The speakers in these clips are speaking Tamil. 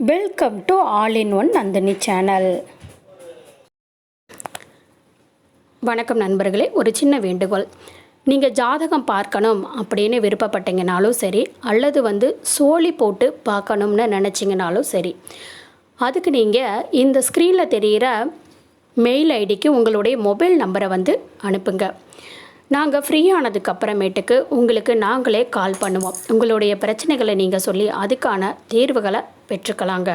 Welcome to all in one Nandini channel. வணக்கம் நண்பர்களே. ஒரு சின்ன வேண்டுகோள், நீங்கள் ஜாதகம் பார்க்கணும் அப்படின்னு விருப்பப்பட்டீங்கனாலும் சரி, அல்லது சோழி போட்டு பார்க்கணும்னு நினச்சிங்கனாலும் சரி, அதுக்கு நீங்கள் இந்த ஸ்க்ரீனில் தெரிகிற மெயில் ஐடிக்கு உங்களுடைய மொபைல் நம்பரை அனுப்புங்க. நாங்கள் ஃப்ரீ ஆனதுக்கப்புறமேட்டுக்கு உங்களுக்கு நாங்களே கால் பண்ணுவோம். உங்களுடைய பிரச்சனைகளை நீங்கள் சொல்லி அதுக்கான தீர்வுகளை பெற்றுக்கலாங்க.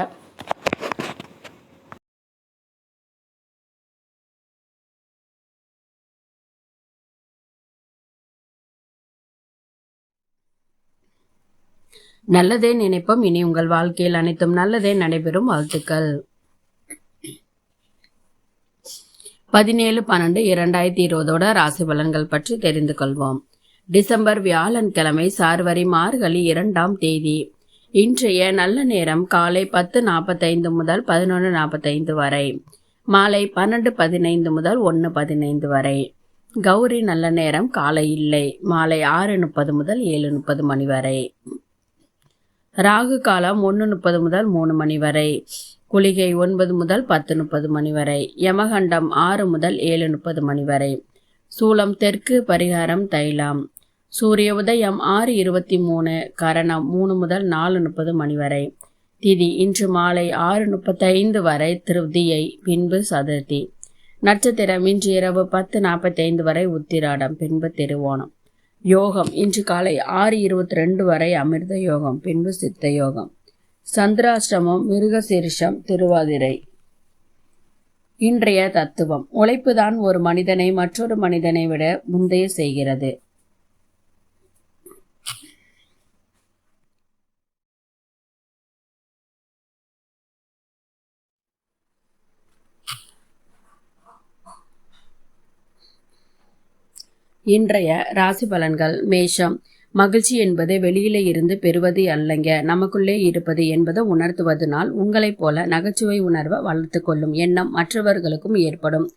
நல்லதே நினைப்போம். இனி உங்கள் வாழ்க்கையில் அனைத்தும் நல்லதே நடைபெறும். வாழ்த்துக்கள். 17/12/2020 ராசி பலன்கள் பற்றி தெரிந்து கொள்வோம். டிசம்பர் வியாழன்கிழமை, சார்வரி மார்கழி 2ஆம் தேதி. இன்றைய நல்ல நேரம் காலை 10:45 முதல் 11:45 வரை, மாலை 12:15 முதல் 1:15 வரை. கௌரி நல்ல நேரம் காலை இல்லை, மாலை 6:30 முதல் 7:30 மணி வரை. ராகு காலம் 1:30 முதல் 3 மணி வரை. குளிகை 9 முதல் 10:30 மணி வரை. யமகண்டம் 6 முதல் 7:30 மணி வரை. சூலம் தெற்கு, பரிகாரம் தைலம். சூரிய உதயம் 6:23, கரணம் 3 முதல் 4:30 மணி வரை. திதி இன்று மாலை 6:35 வரை திருதியை, பின்பு சதுர்த்தி. நட்சத்திரம் இன்று இரவு 10:45 வரை உத்திராடம், பின்பு திருவோணம். யோகம் இன்று காலை 6:22 வரை அமிர்த யோகம், பின்பு சித்த யோகம். சந்திராஷ்டமம் மிருகசீரிஷம், திருவாதிரை. இன்றைய தத்துவம், உழைப்புதான் ஒரு மனிதனை மற்றொரு மனிதனை விட முந்தைய செய்கிறது. இன்றைய ராசி பலன்கள். மேஷம், மகிழ்ச்சி என்பது வெளியில இருந்து பெறுவது அல்லங்க, நமக்குள்ளே இருப்பது என்பதை உணர்த்துவதனால் உங்களைப் போல நகைச்சுவை உணர்வை வளர்த்து கொள்ளும் எண்ணம் மற்றவர்களுக்கும் ஏற்படும்.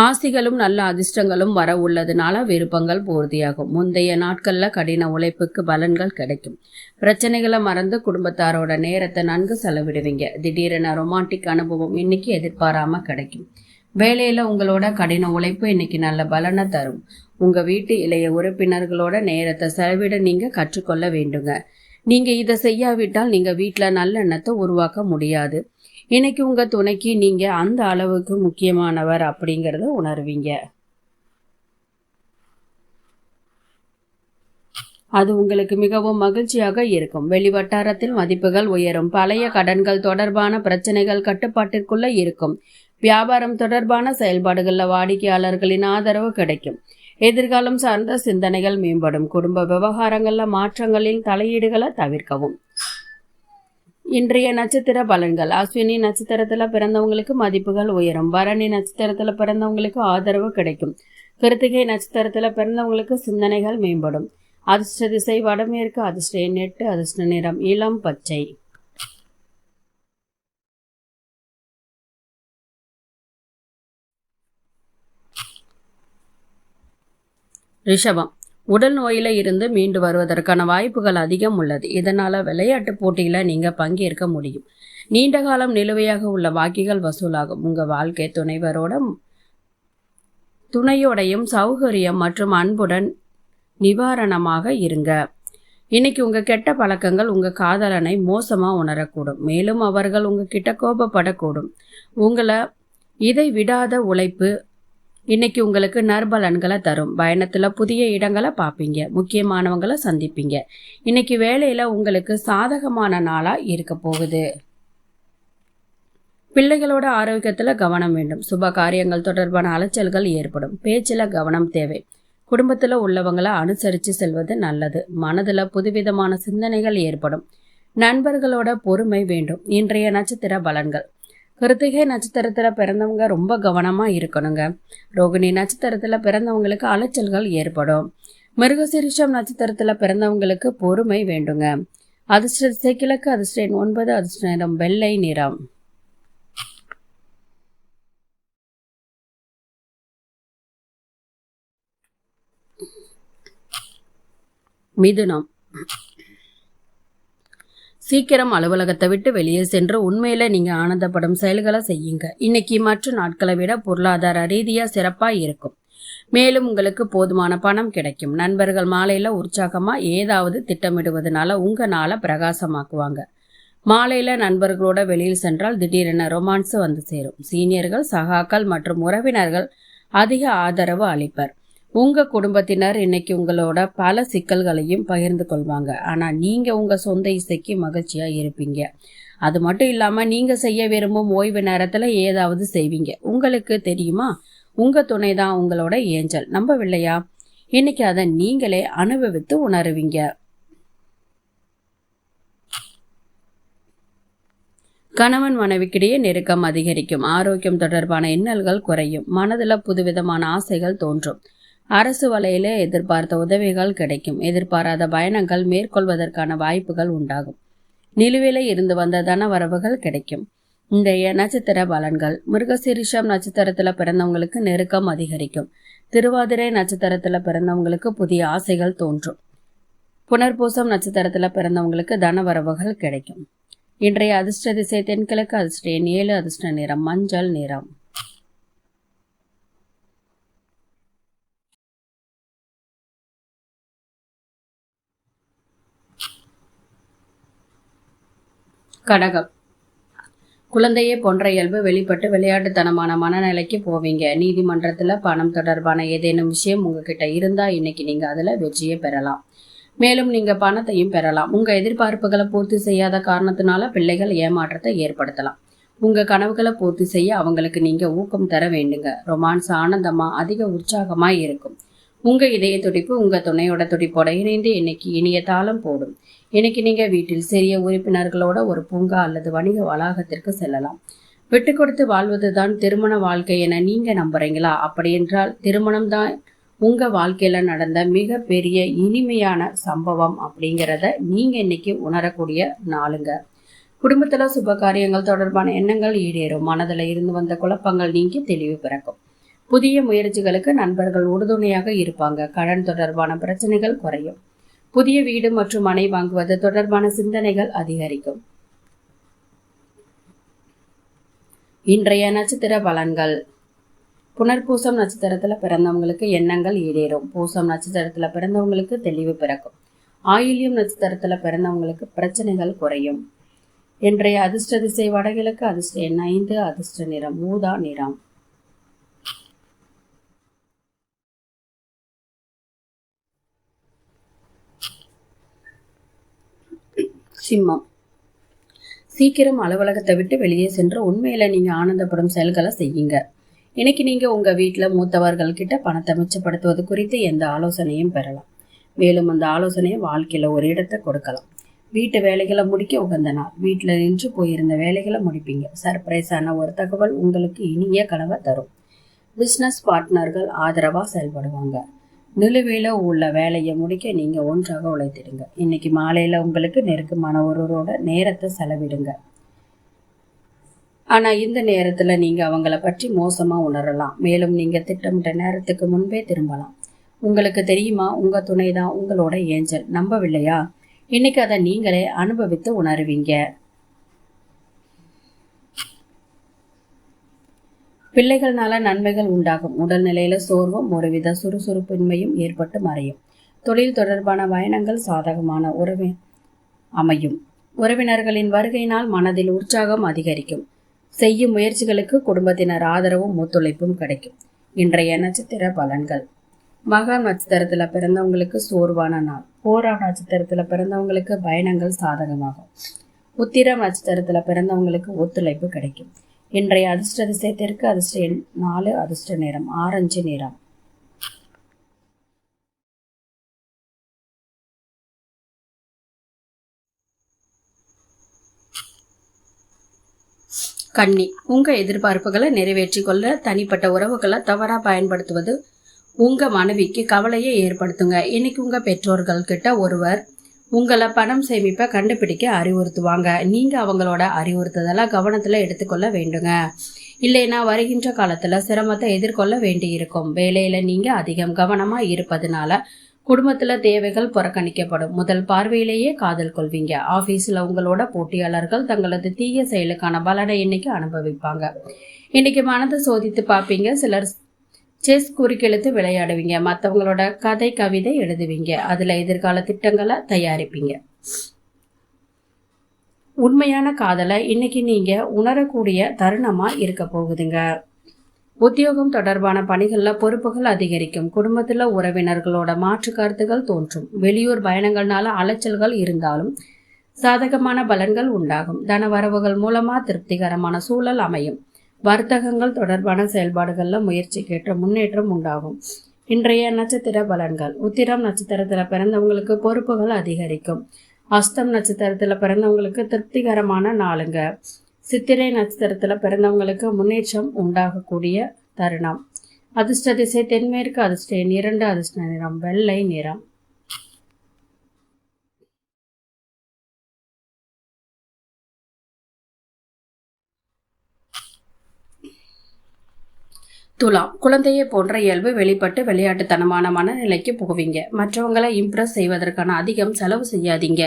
ஆசைகளும் நல்ல அதிர்ஷ்டங்களும் வர உள்ளதுனால விருப்பங்கள் பூர்த்தியாகும். முந்தைய நாட்கள்ல கடின உழைப்புக்கு பலன்கள் கிடைக்கும். பிரச்சனைகளை மறந்து குடும்பத்தாரோட நேரத்தை நன்கு செலவிடுவீங்க. திடீரென ரொமான்டிக் அனுபவம் இன்னைக்கு எதிர்பாராம கிடைக்கும். வேலையில உங்களோட கடின உழைப்பு இன்னைக்கு நல்ல பலனை தரும். உங்க வீட்டு இளைய உறுப்பினர்களோட நேரத்தை செலவிட நீங்க கற்றுக்கொள்ள வேண்டுங்க. நீங்க இதை செய்யாவிட்டால் நீங்க வீட்டுல நல்லெண்ணத்தை உருவாக்க முடியாது. இன்னைக்கு உங்க துணைக்கு நீங்க அந்த அளவுக்கு முக்கியமானவர் அப்படிங்கறத உணர்வீங்க. அது உங்களுக்கு மிகவும் மகிழ்ச்சியாக இருக்கும். வெளிவட்டாரத்தில் மதிப்புகள் உயரும். பழைய கடன்கள் தொடர்பான பிரச்சனைகள் கட்டுப்பாட்டிற்குள்ள இருக்கும். வியாபாரம் தொடர்பான செயல்பாடுகள்ல வாடிக்கையாளர்களின் ஆதரவு கிடைக்கும். எதிர்காலம் சார்ந்த சிந்தனைகள் மேம்படும். குடும்ப விவகாரங்கள்ல மாற்றங்களின் தலையீடுகளை தவிர்க்கவும். இன்றைய நட்சத்திர பலன்கள். அஸ்வினி நட்சத்திரத்துல பிறந்தவங்களுக்கு மதிப்புகள் உயரும். பரணி நட்சத்திரத்துல பிறந்தவங்களுக்கு ஆதரவு கிடைக்கும். கிருத்திகை நட்சத்திரத்துல பிறந்தவங்களுக்கு சிந்தனைகள் மேம்படும். அதிர்ஷ்ட திசை வடமேற்கு. அதிர்ஷ்ட எண் 8. அதிர்ஷ்ட நிறம் இளம் பச்சை. ரிஷபம், உடல் நோயில இருந்து மீண்டு வருவதற்கான வாய்ப்புகள் அதிகம் உள்ளது. இதனால விளையாட்டு போட்டியில நீங்க பங்கேற்க முடியும். நீண்ட காலம் நிலுவையாக உள்ள பாக்கிகள் வசூலாகும். உங்க வாழ்க்கை துணையோடையும் சௌகரியம் மற்றும் அன்புடன் நிவாரணமாக இருங்க. இன்னைக்கு உங்க கெட்ட பழக்கங்கள் உங்க காதலனை மோசமா உணரக்கூடும். மேலும் அவர்கள் உங்ககிட்ட கோபப்படக்கூடும். உங்களை இதை விடாத உழைப்பு இன்னைக்கு உங்களுக்கு நற்பலன்களை தரும். பயணத்துல புதிய இடங்களை பார்ப்பீங்க. முக்கியமானவங்களை சந்திப்பீங்க. இன்னைக்கு வேலையில உங்களுக்கு சாதகமான நாளா இருக்க போகுது. பிள்ளைகளோட ஆரோக்கியத்துல கவனம் வேண்டும். சுப காரியங்கள் தொடர்பான அலைச்சல்கள் ஏற்படும். பேச்சுல கவனம் தேவை. குடும்பத்துல உள்ளவங்களை அனுசரித்து செல்வது நல்லது. மனதுல புதுவிதமான சிந்தனைகள் ஏற்படும். நண்பர்களோட பொறுமை வேண்டும். இன்றைய நட்சத்திர பலன்கள். கிருத்திகை நட்சத்திரத்துல பிறந்தவங்க ரொம்ப கவனமா இருக்கணுங்க. ரோகிணி நட்சத்திரத்துல பிறந்தவங்களுக்கு அலைச்சல்கள் ஏற்படும். மிருகசீரிஷம் நட்சத்திரத்துல பிறந்தவங்களுக்கு பொறுமை வேண்டுங்க. அதிர்ஷ்ட திசை கிழக்கு. அதிர்ஷ்ட எண் 9. அதிர்ஷ்ட நிறம் வெள்ளை நிறம். மிதுனம், சீக்கிரம் அலுவலகத்தை விட்டு வெளியே சென்று உண்மையில நீங்க ஆனந்தப்படும் செயல்களை செய்யுங்க. இன்னைக்கு மற்ற நாட்களை விட பொருளாதார ரீதியா சிறப்பா இருக்கும். மேலும் உங்களுக்கு போதுமான பணம் கிடைக்கும். நண்பர்கள் மாலையில உற்சாகமா ஏதாவது திட்டமிடுவதனால உங்க நாளை பிரகாசமாக்குவாங்க. மாலையில நண்பர்களோட வெளியில் சென்றால் திடீரென ரொமான்ஸ் வந்து சேரும். சீனியர்கள், சகாக்கள் மற்றும் உறவினர்கள் அதிக ஆதரவு அளிப்பர். உங்க குடும்பத்தினர் இன்னைக்கு உங்களோட பல சிக்கல்களையும் பகிர்ந்து கொள்வாங்க. ஆனா நீங்க உங்க சொந்த இசைக்கு மகிழ்ச்சியா இருப்பீங்க. அது மட்டும் இல்லாம நீங்க செய்ய விரும்பும் ஓய்வு நேரத்துல ஏதாவது செய்வீங்க. உங்களுக்கு தெரியுமா, உங்க துணைதான் உங்களோட ஏஞ்சல். நம்பவில்லையா? இன்னைக்கு அதை நீங்களே அனுபவித்து உணருவீங்க. கணவன் மனைவிக்கிடையே நெருக்கம் அதிகரிக்கும். ஆரோக்கியம் தொடர்பான இன்னல்கள் குறையும். மனதுல புதுவிதமான ஆசைகள் தோன்றும். அரசு வலையில எதிர்பார்த்த உதவிகள் கிடைக்கும். எதிர்பாராத பயணங்கள் மேற்கொள்வதற்கான வாய்ப்புகள் உண்டாகும். நிலுவையில இருந்து வந்த தன வரவுகள் கிடைக்கும். இன்றைய நட்சத்திர பலன்கள். மிருகசீரிஷம் நட்சத்திரத்துல பிறந்தவங்களுக்கு நெருக்கம் அதிகரிக்கும். திருவாதிரை நட்சத்திரத்துல பிறந்தவங்களுக்கு புதிய ஆசைகள் தோன்றும். புனர்பூசம் நட்சத்திரத்துல பிறந்தவங்களுக்கு தன வரவுகள் கிடைக்கும். இன்றைய அதிர்ஷ்ட திசை தென்கிழக்கு. அதிர்ஷ்ட எண் 7. அதிர்ஷ்ட நிறம் மஞ்சள் நிறம். கடகம். குழந்தையே போன்ற இயல்பு வெளிப்பட்டு விளையாட்டுத்தனமான மனநிலைக்கு போவீங்க. நீதிமன்றத்துல பணம் தொடர்பான ஏதேனும் விஷயம் உங்ககிட்ட இருந்தா இன்னைக்கு நீங்க அதுல வெற்றியை பெறலாம். மேலும் நீங்க பணத்தையும் பெறலாம். உங்க எதிர்பார்ப்புகளை பூர்த்தி செய்யாத காரணத்தினால பிள்ளைகள் ஏமாற்றத்தை ஏற்படுத்தலாம். உங்க கனவுகளை பூர்த்தி செய்ய அவங்களுக்கு நீங்க ஊக்கம் தர வேண்டுங்க. ரொமான்ஸ் ஆனந்தமா அதிக உற்சாகமா இருக்கும். உங்க இதய துடிப்பு உங்க துணையோட துடிப்போட இணைந்து இன்னைக்கு இனிய தாளம் போடும். இன்னைக்கு நீங்க வீட்டில் சிறிய உறுப்பினர்களோட ஒரு பூங்கா அல்லது வணிக வளாகத்திற்கு செல்லலாம். விட்டு கொடுத்து வாழ்வதுதான் திருமண வாழ்க்கை என நீங்க நம்புறீங்களா? அப்படி என்றால் திருமணம் தான் உங்க வாழ்க்கையில நடந்த மிக பெரிய இனிமையான சம்பவம் அப்படிங்கிறத நீங்க இன்னைக்கு உணரக்கூடிய நாளுங்க. குடும்பத்துல சுப காரியங்கள் தொடர்பான எண்ணங்கள் ஈடேறும். மனதில் இருந்து வந்த குழப்பங்கள் நீங்கி தெளிவு பிறக்கும். புதிய முயற்சிகளுக்கு நண்பர்கள் உறுதுணையாக இருப்பாங்க. கடன் தொடர்பான பிரச்சனைகள் குறையும். புதிய வீடு மற்றும் மனை வாங்குவது தொடர்பான சிந்தனைகள் அதிகரிக்கும். இன்றைய நட்சத்திர பலன்கள். புனர்பூசம் நட்சத்திரத்துல பிறந்தவங்களுக்கு எண்ணங்கள் ஈடேறும். பூசம் நட்சத்திரத்துல பிறந்தவங்களுக்கு தெளிவு பிறக்கும். ஆயில்யம் நட்சத்திரத்துல பிறந்தவங்களுக்கு பிரச்சனைகள் குறையும். இன்றைய அதிர்ஷ்ட திசை வடகிழக்கு. அதிர்ஷ்ட எண் 5. அதிர்ஷ்ட நிறம் ஊதா நிறம். சிம்மம். சீக்கிரம் அலுவலகத்தை விட்டு வெளியே சென்று உண்மையில நீங்க ஆனந்தப்படும் செயல்களை செய்யுங்க. இன்னைக்கு நீங்க உங்க வீட்டுல மூத்தவர்கள் கிட்ட பணத்தை மிச்சப்படுத்துவது குறித்து எந்த ஆலோசனையும் பெறலாம். மேலும் அந்த ஆலோசனையை வாழ்க்கையில ஒரு இடத்தை கொடுக்கலாம். வீட்டு வேலைகளை முடிக்க உகந்த நாள். வீட்டுல நின்று போயிருந்த வேலைகளை முடிப்பீங்க. சர்ப்ரைஸான ஒரு தகவல் உங்களுக்கு இனிய கனவை தரும். பிசினஸ் பார்ட்னர்கள் ஆதரவா செயல்படுவாங்க. நிலுவையில உள்ள வேலையை முடிக்க நீங்க ஒன்றாக உழைத்திடுங்க. இன்னைக்கு மாலையில உங்களுக்கு நெருக்கமான ஒருவரோட நேரத்தை செலவிடுங்க. ஆனா இந்த நேரத்துல நீங்க அவங்கள பற்றி மோசமா உணரலாம். மேலும் நீங்க திட்டமிட்ட நேரத்துக்கு முன்பே திரும்பலாம். உங்களுக்கு தெரியுமா, உங்க துணைதான் உங்களோட ஏஞ்சல். நம்பவில்லையா? இன்னைக்கு அதை நீங்களே அனுபவித்து உணருவீங்க. பிள்ளைகள்னால நன்மைகள் உண்டாகும். உடல்நிலையில சோர்வும் ஒருவித சுறுசுறுப்பின்மையும் ஏற்பட்டு மறையும். தொழில் தொடர்பான பயணங்கள் சாதகமான அமையும். உறவினர்களின் வருகையினால் மனதில் உற்சாகம் அதிகரிக்கும். செய்யும் முயற்சிகளுக்கு குடும்பத்தினர் ஆதரவும் ஒத்துழைப்பும் கிடைக்கும். இன்றைய நட்சத்திர பலன்கள். மகம் நட்சத்திரத்துல பிறந்தவங்களுக்கு சோர்வான நாள். பூரம் நட்சத்திரத்துல பிறந்தவங்களுக்கு பயணங்கள் சாதகமாகும். உத்திரம் நட்சத்திரத்துல பிறந்தவங்களுக்கு ஒத்துழைப்பு கிடைக்கும். இன்றைய அதிர்ஷ்ட திசை தெற்கு. அதிர்ஷ்ட எண் 4. அதிர்ஷ்ட நிறம் ஆரஞ்சு நிறம். கன்னி. உங்க எதிர்பார்ப்புகளை நிறைவேற்றி கொள்ள தனிப்பட்ட உறவுகளை தவறா பயன்படுத்துவது உங்க மனைவிக்கு கவலையை ஏற்படுத்துங்க. இன்னைக்கு உங்க பெற்றோர்கள் கிட்ட ஒருவர் உங்களை பணம் சேமிப்பை கண்டுபிடிக்க அறிவுறுத்துவாங்க. நீங்க அவங்களோட அறிவுறுத்துதலை கவனத்துல எடுத்துக்கொள்ள வேண்டுங்க. இல்லைன்னா வருகின்ற காலத்துல சிரமத்தை எதிர்கொள்ள வேண்டி இருக்கும். வேலையில நீங்க அதிகம் கவனமா இருப்பதனால குடும்பத்துல தேவைகள் புறக்கணிக்கப்படும். முதல் பார்வையிலேயே காதல் கொள்வீங்க. ஆபீஸ்ல உங்களோட போட்டியாளர்கள் தங்களது தீய செயலுக்கான பலனை இன்னைக்கு அனுபவிப்பாங்க. இன்னைக்கு மனதை சோதித்து பார்ப்பீங்க. சிலர் செஸ் குறுக்கெழுத்து விளையாடுவீங்க. மற்றவங்களோட கதை கவிதை எழுதுவீங்க. அதுல எதிர்கால திட்டங்களை தயாரிப்பீங்க. உண்மையான காதலை இன்னைக்கு நீங்க உணரக்கூடிய தருணமா இருக்க போகுதுங்க. உத்தியோகம் தொடர்பான பணிகள்ல பொறுப்புகள் அதிகரிக்கும். குடும்பத்துல உறவினர்களோட மாற்று கருத்துகள் தோன்றும். வெளியூர் பயணங்கள்னால அலைச்சல்கள் இருந்தாலும் சாதகமான பலன்கள் உண்டாகும். தனவரவுகள் மூலமா திருப்திகரமான சூழல் அமையும். வர்த்தகங்கள் தொடர்பான செயல்பாடுகள்ல முயற்சிக்கேற்ற முன்னேற்றம் உண்டாகும். இன்றைய நட்சத்திர பலன்கள். உத்திரம் நட்சத்திரத்துல பிறந்தவங்களுக்கு பொறுப்புகள் அதிகரிக்கும். அஸ்தம் நட்சத்திரத்துல பிறந்தவங்களுக்கு திருப்திகரமான நாளுங்க. சித்திரை நட்சத்திரத்துல பிறந்தவங்களுக்கு முன்னேற்றம் உண்டாகக்கூடிய தருணம். அதிர்ஷ்ட திசை தென்மேற்கு. அதிர்ஷ்ட எண் 2. அதிர்ஷ்ட நிறம் வெள்ளை நிறம். துலாம். குழந்தையை போன்ற இயல்பு வெளிப்பட்டு விளையாட்டுத்தனமான மனநிலைக்கு போவீங்க. மற்றவங்களை இம்ப்ரெஸ் செய்வதற்கான அதிகம் செலவு செய்யாதீங்க.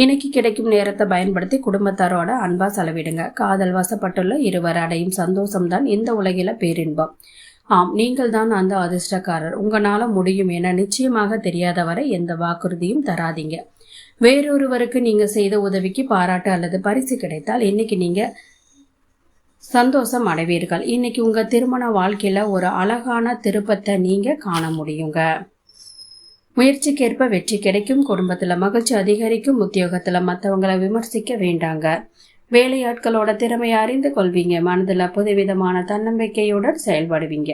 இன்னைக்கு கிடைக்கும் நேரத்தை பயன்படுத்தி குடும்பத்தாரோட அன்பா செலவிடுங்க. காதல் வசப்பட்டுள்ள இருவர் அடையும் சந்தோஷம்தான் இந்த உலகில பேரின்பம். ஆம், நீங்கள் தான் அந்த அதிர்ஷ்டக்காரர். உங்களால முடியும் என நிச்சயமாக தெரியாத வரை எந்த வாக்குறுதியும் தராதீங்க. வேறொருவருக்கு நீங்க செய்த உதவிக்கு பாராட்டு அல்லது பரிசு கிடைத்தால் இன்னைக்கு நீங்க சந்தோஷம் அடைவீர்கள். இன்னைக்கு உங்க திருமண வாழ்க்கையில ஒரு அழகான திருப்பத்தை நீங்க காண முடியுங்க. முயற்சிக்கேற்ப வெற்றி கிடைக்கும். குடும்பத்துல மகிழ்ச்சி அதிகரிக்கும். உத்தியோகத்துல மற்றவங்களை விமர்சிக்க வேண்டாங்க. வேலையாட்களோட திறமையை அறிந்து கொள்வீங்க. மனதுல புதுவிதமான தன்னம்பிக்கையுடன் செயல்படுவீங்க.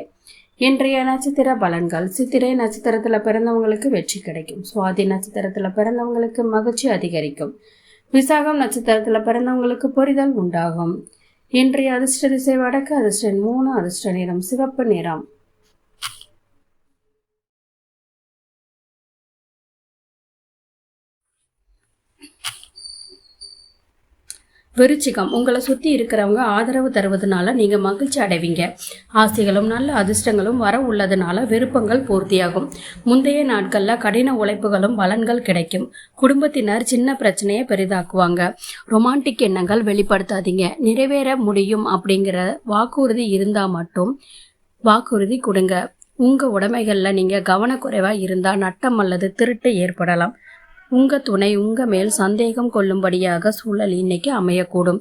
இன்றைய நட்சத்திர பலன்கள். சித்திரை நட்சத்திரத்துல பிறந்தவங்களுக்கு வெற்றி கிடைக்கும். சுவாதி நட்சத்திரத்துல பிறந்தவங்களுக்கு மகிழ்ச்சி அதிகரிக்கும். விசாகம் நட்சத்திரத்துல பிறந்தவங்களுக்கு புரிதல் உண்டாகும். இன்றைய அதிர்ஷ்ட திசை வடக்கு. அதிர்ஷ்ட எண் 3. அதிர்ஷ்ட நிறம் சிவப்பு நிறம். விருச்சிகம். உங்களை சுத்தி இருக்கிறவங்க ஆதரவு தருவதனால நீங்க மகிழ்ச்சி அடைவீங்க. ஆசைகளும் நல்ல அதிர்ஷ்டங்களும் வர உள்ளதுனால விருப்பங்கள் பூர்த்தியாகும். முந்தைய நாட்கள்ல கடின உழைப்புகளும் பலன்கள் கிடைக்கும். குடும்பத்தினர் சின்ன பிரச்சனையை பெரிதாக்குவாங்க. ரொமான்டிக் எண்ணங்கள் வெளிப்படுத்தாதீங்க. நிறைவேற முடியும் அப்படிங்கிற வாக்குறுதி இருந்தா மட்டும் வாக்குறுதி கொடுங்க. உங்க உடைமைகள்ல நீங்க கவனக்குறைவா இருந்தா நட்டம் அல்லது திருட்டு ஏற்படலாம். உங்க துணை உங்க மேல் சந்தேகம் கொள்ளும்படியாக சூழல் இன்னைக்கு அமையக்கூடும்.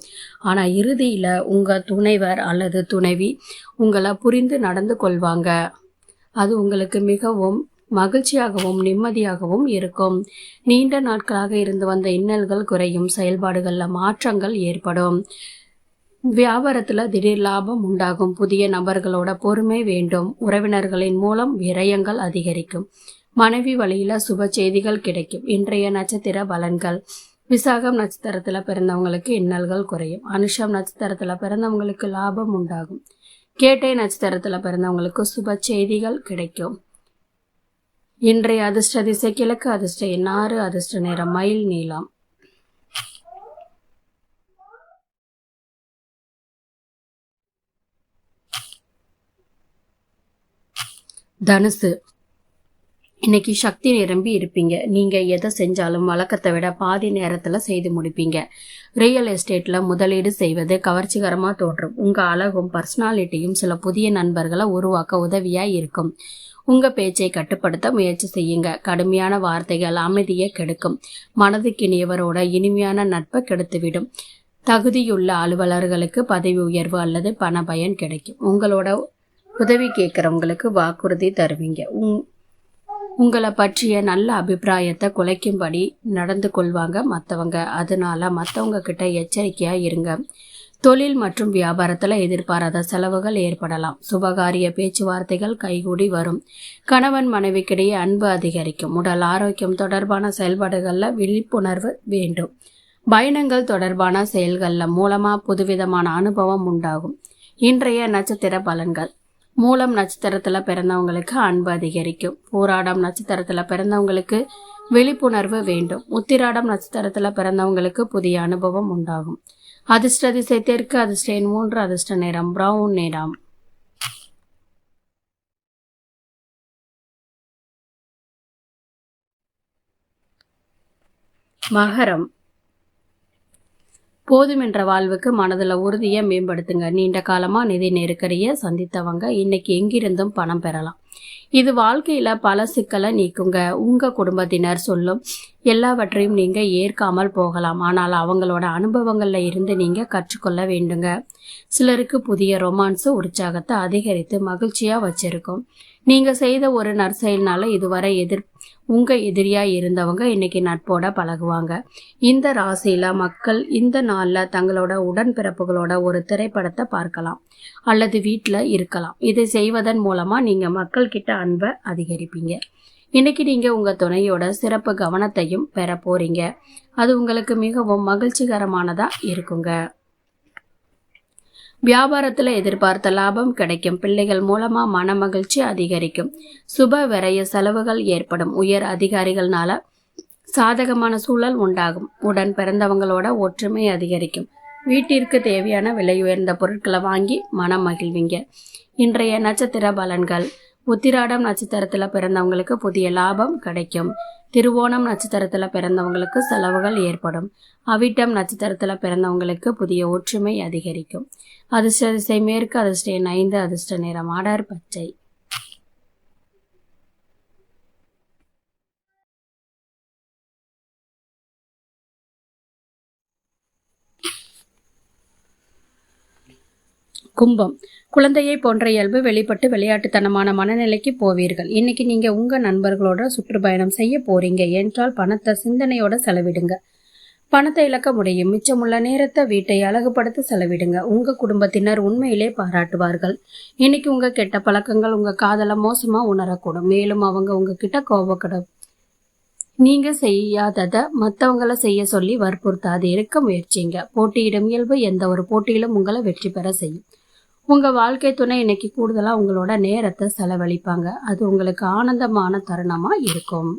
ஆனா இறுதியில உங்க துணைவர் அல்லது துணைவி உங்களை புரிந்து நடந்து கொள்வாங்க. அது உங்களுக்கு மிகவும் மகிழ்ச்சியாகவும் நிம்மதியாகவும் இருக்கும். நீண்ட நாட்களாக இருந்து வந்த இன்னல்கள் குறையும். செயல்பாடுகள்ல மாற்றங்கள் ஏற்படும். வியாபாரத்துல திடீர் லாபம் உண்டாகும். புதிய நபர்களோட பொறுமை வேண்டும். உறவினர்களின் மூலம் விரயங்கள் அதிகரிக்கும். மனைவி வழியில சுப செய்திகள் கிடைக்கும். இன்றைய நட்சத்திர பலன்கள். விசாகம் நட்சத்திரத்துல பிறந்தவங்களுக்கு இன்னல்கள் குறையும். அனுஷம் நட்சத்திரத்துல பிறந்தவங்களுக்கு லாபம் உண்டாகும். கேட்டை நட்சத்திரத்துல பிறந்தவங்களுக்கு சுப செய்திகள் கிடைக்கும். இன்றைய அதிர்ஷ்ட திசை கிழக்கு. அதிர்ஷ்ட எண் 6. அதிர்ஷ்ட நிறம் மயில் நீலம். தனுசு. இன்னைக்கு சக்தி நிரம்பி இருப்பீங்க. நீங்க எதை செஞ்சாலும் வழக்கத்தை விட பாதி நேரத்துல செய்து முடிப்பீங்க. ரியல் எஸ்டேட்ல முதலீடு செய்வது கவர்ச்சிகரமா தோன்றும். உங்க அழகும் பர்சனாலிட்டியும் சில புதிய நண்பர்களை உருவாக்க உதவியா இருக்கும். உங்க பேச்சை கட்டுப்படுத்த முயற்சி செய்யுங்க. கடுமையான வார்த்தைகள் அமைதியை கெடுக்கும். மனதுக்கினியவரோட இனிமையான நட்பை கெடுத்துவிடும். தகுதியுள்ள அலுவலர்களுக்கு பதவி உயர்வு அல்லது பண பயன் கிடைக்கும். உங்களோட உதவி கேட்கறவங்களுக்கு வாக்குறுதி தருவீங்க. உங்களை பற்றிய நல்ல அபிப்பிராயத்தை குலைக்கும்படி நடந்து கொள்வாங்க மற்றவங்க. அதனால மற்றவங்க கிட்ட எச்சரிக்கையா இருங்க. தொழில் மற்றும் வியாபாரத்துல எதிர்பாராத செலவுகள் ஏற்படலாம். சுபகாரிய பேச்சுவார்த்தைகள் கைகூடி வரும். கணவன் மனைவிக்கிடையே அன்பு அதிகரிக்கும். உடல் ஆரோக்கியம் தொடர்பான செயல்பாடுகள்ல விழிப்புணர்வு வேண்டும். பயணங்கள் தொடர்பான செயல்கள்ல மூலமா புதுவிதமான அனுபவம் உண்டாகும். இன்றைய நட்சத்திர பலன்கள். மூலம் நட்சத்திரத்துல பிறந்தவங்களுக்கு அன்பு அதிகரிக்கும். பூராடம் நட்சத்திரத்துல பிறந்தவங்களுக்கு விழிப்புணர்வு வேண்டும். உத்திராடம் நட்சத்திரத்துல பிறந்தவங்களுக்கு புதிய அனுபவம் உண்டாகும். அதிர்ஷ்ட திசை தெற்கு. அதிர்ஷ்ட எண் 3. அதிர்ஷ்ட நிறம் பிரவுன் நிறம். மகரம். போதுமென்ற வாழ்வுக்கு மனதில் உறுதியை மேம்படுத்துங்க. நீண்ட காலமாக நிதி நெருக்கடியை சந்தித்தவங்க இன்னைக்கு எங்கிருந்தும் பணம் பெறலாம். இது வாழ்க்கையில் பல சிக்கலை நீக்குங்க. உங்கள் குடும்பத்தினர் சொல்லும் எல்லாவற்றையும் நீங்கள் ஏற்காமல் போகலாம். ஆனால் அவங்களோட அனுபவங்களில் இருந்து நீங்கள் கற்றுக்கொள்ள வேண்டுங்க. சிலருக்கு புதிய ரொமான்ஸு உற்சாகத்தை அதிகரித்து மகிழ்ச்சியாக வச்சிருக்கும். நீங்கள் செய்த ஒரு நற்செயல்னால இதுவரை உங்கள் எதிரியாக இருந்தவங்க இன்னைக்கு நட்போட பழகுவாங்க. இந்த ராசியில் மக்கள் இந்த நாளில் தங்களோட உடன்பிறப்புகளோட ஒரு திரைப்படத்தை பார்க்கலாம் அல்லது வீட்டில் இருக்கலாம். இதை செய்வதன் மூலமாக நீங்கள் மக்கள்கிட்ட அன்பை அதிகரிப்பீங்க. இன்னைக்கு நீங்கள் உங்கள் துணையோட சிறப்பு கவனத்தையும் பெற போறீங்க. அது உங்களுக்கு மிகவும் மகிழ்ச்சிகரமானதாக இருக்குங்க. வியாபாரத்தில் எதிர்பார்த்த லாபம் கிடைக்கும். பிள்ளைகள் மூலமாக மன மகிழ்ச்சி அதிகரிக்கும். சுப விரய செலவுகள் ஏற்படும். உயர் அதிகாரிகள்னால சாதகமான சூழல் உண்டாகும். உடன் பிறந்தவங்களோட ஒற்றுமை அதிகரிக்கும். வீட்டிற்கு தேவையான விலை உயர்ந்த பொருட்களை வாங்கி மனம் மகிழ்வீங்க. இன்றைய நட்சத்திர பலன்கள். உத்திராடம் நட்சத்திரத்தில் பிறந்தவங்களுக்கு புதிய லாபம் கிடைக்கும். திருவோணம் நட்சத்திரத்தில் பிறந்தவங்களுக்கு செலவுகள் ஏற்படும். அவிட்டம் நட்சத்திரத்தில் பிறந்தவங்களுக்கு புதிய ஒற்றுமை அதிகரிக்கும். அதிர்ஷ்ட திசை மேற்கு, அதிர்ஷ்ட எண் 5, அதிர்ஷ்ட நிறம் அடர் பச்சை. கும்பம். குழந்தையை போன்ற இயல்பு வெளிப்பட்டு விளையாட்டுத்தனமான மனநிலைக்கு போவீர்கள். இன்னைக்கு நீங்க உங்க நண்பர்களோட சுற்றுப்பயணம் செய்ய போறீங்க என்றால் பணத்தை சிந்தனையோட செலவிடுங்க. பணத்தை இழக்க முடியும். மிச்சமுள்ள நேரத்தை வீட்டை அழகுபடுத்த செலவிடுங்க. உங்க குடும்பத்தினர் உண்மையிலே பாராட்டுவார்கள். இன்னைக்கு உங்க கெட்ட பழக்கங்கள் உங்க காதலை மோசமா உணரக்கூடும். மேலும் அவங்க உங்ககிட்ட கோபப்படும். நீங்க செய்யாததை மற்றவங்களை செய்ய சொல்லி வற்புறுத்தாது இருக்க முயற்சிங்க. போட்டியிடும் இயல்பு எந்த ஒரு போட்டியிலும் உங்களை வெற்றி பெற செய்யும். உங்க வாழ்க்கை துணை இன்னைக்கு கூடுதலா உங்களோட நேரத்தை செலவழிப்பாங்க. அது உங்களுக்கு ஆனந்தமான தருணமா இருக்கும்.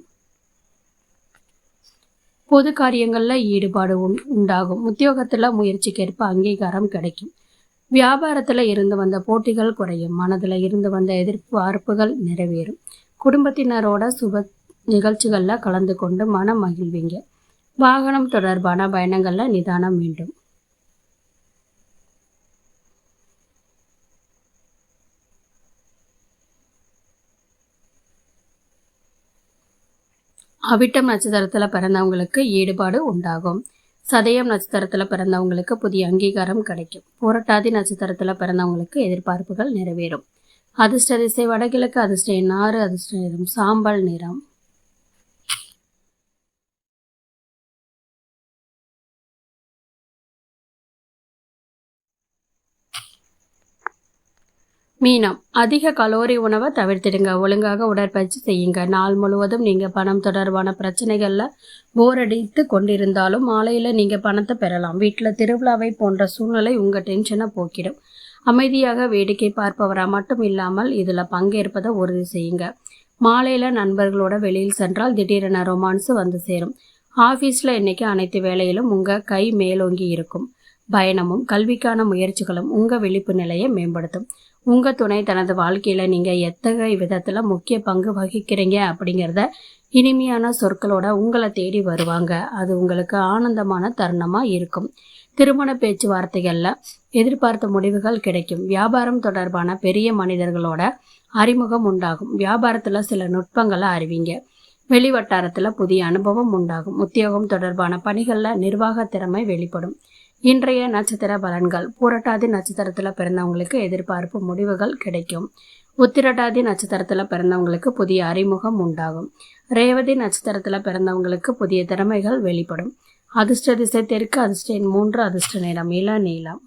பொது காரியங்கள்ல ஈடுபாடு உண்டாகும். உத்தியோகத்துல முயற்சிக்கேற்ப அங்கீகாரம் கிடைக்கும். வியாபாரத்துல இருந்து வந்த போட்டிகள் குறையும். மனதுல இருந்து வந்த எதிர்பார்ப்புகள் நிறைவேறும். குடும்பத்தினரோட சுப நிகழ்ச்சிகள்ல கலந்து கொண்டு மனம் மகிழ்வீங்க. வாகனம் தொடர்பான பயணங்கள்ல நிதானம் வேண்டும். அவிட்டம் நட்சத்திரத்தில் பிறந்தவங்களுக்கு ஈடுபாடு உண்டாகும். சதயம் நட்சத்திரத்தில் பிறந்தவங்களுக்கு புதிய அங்கீகாரம் கிடைக்கும். புரட்டாதி நட்சத்திரத்தில் பிறந்தவங்களுக்கு எதிர்பார்ப்புகள் நிறைவேறும். அதிர்ஷ்ட திசை வடகிழக்கு, அதிர்ஷ்ட எண் 6, அதிர்ஷ்ட நிறம் சாம்பல் நிறம். மீனம். அதிக கலோரி உணவை தவிர்த்திடுங்க. ஒழுங்காக உடற்பயிற்சி செய்யுங்க. நாள் முழுவதும் நீங்கள் பணம் தொடர்பான பிரச்சனைகளில் போரடித்து கொண்டிருந்தாலும் மாலையில் நீங்கள் பணத்தை பெறலாம். வீட்டில் திருவிழாவை போன்ற சூழ்நிலை உங்கள் டென்ஷனை போக்கிடும். அமைதியாக வேடிக்கை பார்ப்பவராக மட்டும் இல்லாமல் இதில் பங்கேற்பதை உறுதி செய்யுங்க. மாலையில் நண்பர்களோட வெளியில் சென்றால் திடீரென ரொமான்ஸு வந்து சேரும். ஆஃபீஸில் இன்னைக்கு அனைத்து வேலையிலும் உங்கள் கை மேலோங்கி இருக்கும். பயணமும் கல்விக்கான முயற்சிகளும் உங்கள் விழிப்பு நிலையை மேம்படுத்தும். உங்கள் துணை தனது வாழ்க்கையில் நீங்கள் எத்தகைய விதத்தில் முக்கிய பங்கு வகிக்கிறீங்க அப்படிங்கிறத இனிமையான சொற்களோட உங்களை தேடி வருவாங்க. அது உங்களுக்கு ஆனந்தமான தருணமாக இருக்கும். திருமண பேச்சுவார்த்தைகளில் எதிர்பார்த்த முடிவுகள் கிடைக்கும். வியாபாரம் தொடர்பான பெரிய மனிதர்களோட அறிமுகம் உண்டாகும். வியாபாரத்தில் சில நுட்பங்களை அறிவிங்க. வெளிவட்டாரத்தில் புதிய அனுபவம் உண்டாகும். உத்தியோகம் தொடர்பான பணிகளில் நிர்வாக திறமை வெளிப்படும். இன்றைய நட்சத்திர பலன்கள். பூரட்டாதி நட்சத்திரத்தில் பிறந்தவங்களுக்கு எதிர்பார்ப்பு முடிவுகள் கிடைக்கும். உத்திரட்டாதி நட்சத்திரத்தில் பிறந்தவங்களுக்கு புதிய அறிமுகம் உண்டாகும். ரேவதி நட்சத்திரத்தில் பிறந்தவங்களுக்கு புதிய திறமைகள் வெளிப்படும். அதிர்ஷ்ட திசை தெற்கு, அதிர்ஷ்ட எண் 3, அதிர்ஷ்ட நிறம் இளநீலம்.